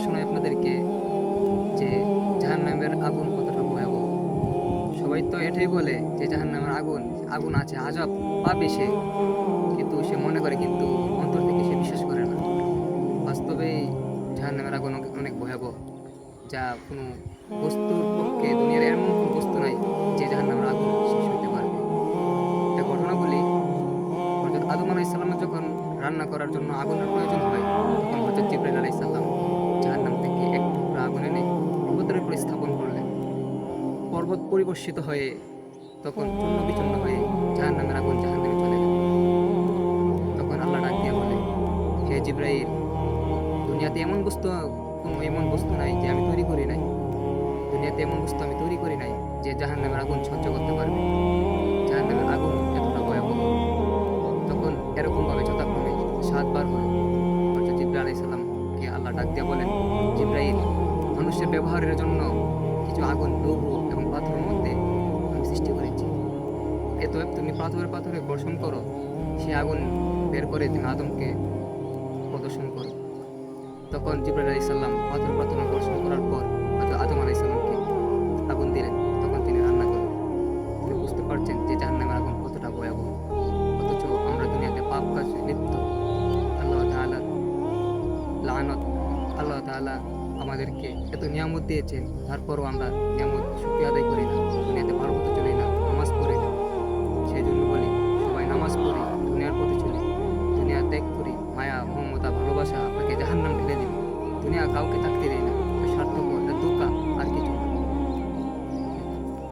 শোনাই আপনাদেরকে যে জাহান্নামের আগুন কতটা ভয়াবহ। সবাই তো এটাই বলে যে জাহান্নামের আগুন আগুন আছে, আযাব পাবে সে, কিন্তু সে মনে করে, কিন্তু অন্তর থেকে সে বিশ্বাস করে না। বাস্তবে জাহান্নামের আগুন অনেক ভয়াবহ, যা কোনো বস্তুর পক্ষে দুনিয়ার এমন কোনো বস্তু নাই যে জাহান্নামের আগুন শেষ হইতে পারবে। একটা ঘটনা বলি, হযরত আদম আলাইহিস সালামের যখন রান্না করার জন্য আগুনের প্রয়োজন হয়, তখন হযরত জিবরাইল আলাইহিস সালাম জাহান্নাম থেকে এক টুকরা আগুন এনে পর্বতের উপর স্থাপন করলেন। পর্বত পরিবর্ষিত হয়ে তখন চূর্ণ বিচূর্ণ হয়ে জাহান্নামের আগুন জাহান্নামে চলে গেল। তখন আল্লাহ ডাক দিয়ে বলে, হে জিবরাইল, দুনিয়াতে এমন বস্তু নাই যে আমি তৈরি করি নাই। দুনিয়াতে এমন বস্তু আমি তৈরি করি নাই যে জাহান্নামের আগুন সহ্য করতে পারবে। জাহান্নামের আগুন এতটা ভয়াবহ। তখন এরকমভাবে যথাক্রমে ৭ বার হলো। হযরত জিবরাইল আলাইহিস সালামকে আল্লাহ ডাক দিয়ে বলেন, জিবরাইল, মানুষের ব্যবহারের জন্য কিছু আগুন লৌহ এবং পাথরের মধ্যে আমি সৃষ্টি করেছি। অতএব তুমি পাথরে বর্ষণ করো, সে আগুন বের করে তুমি আদমকে প্রদর্শন করো। তখন জিবরাইল আলাইহিস সালাম পাথরে বর্ষণ করার পর হযরত আদম আলাইহিস সালামকে আগুন দিলেন। তখন তিনি রান্না করলেন। তিনি বুঝতে পারছেন যে জাহান্নামের আগুন কতটা ভয়াবহ। অথচ আমরা দুনিয়াতে পাপ কাজে লিপ্ত। আল্লাহ তাআলার লানত, আল্লাহ তাআলা আমাদেরকে এত নিয়ামত দিয়েছেন, তারপরও আমরা নিয়ামত শুকরিয়া আদায় করি না। দুনিয়াতে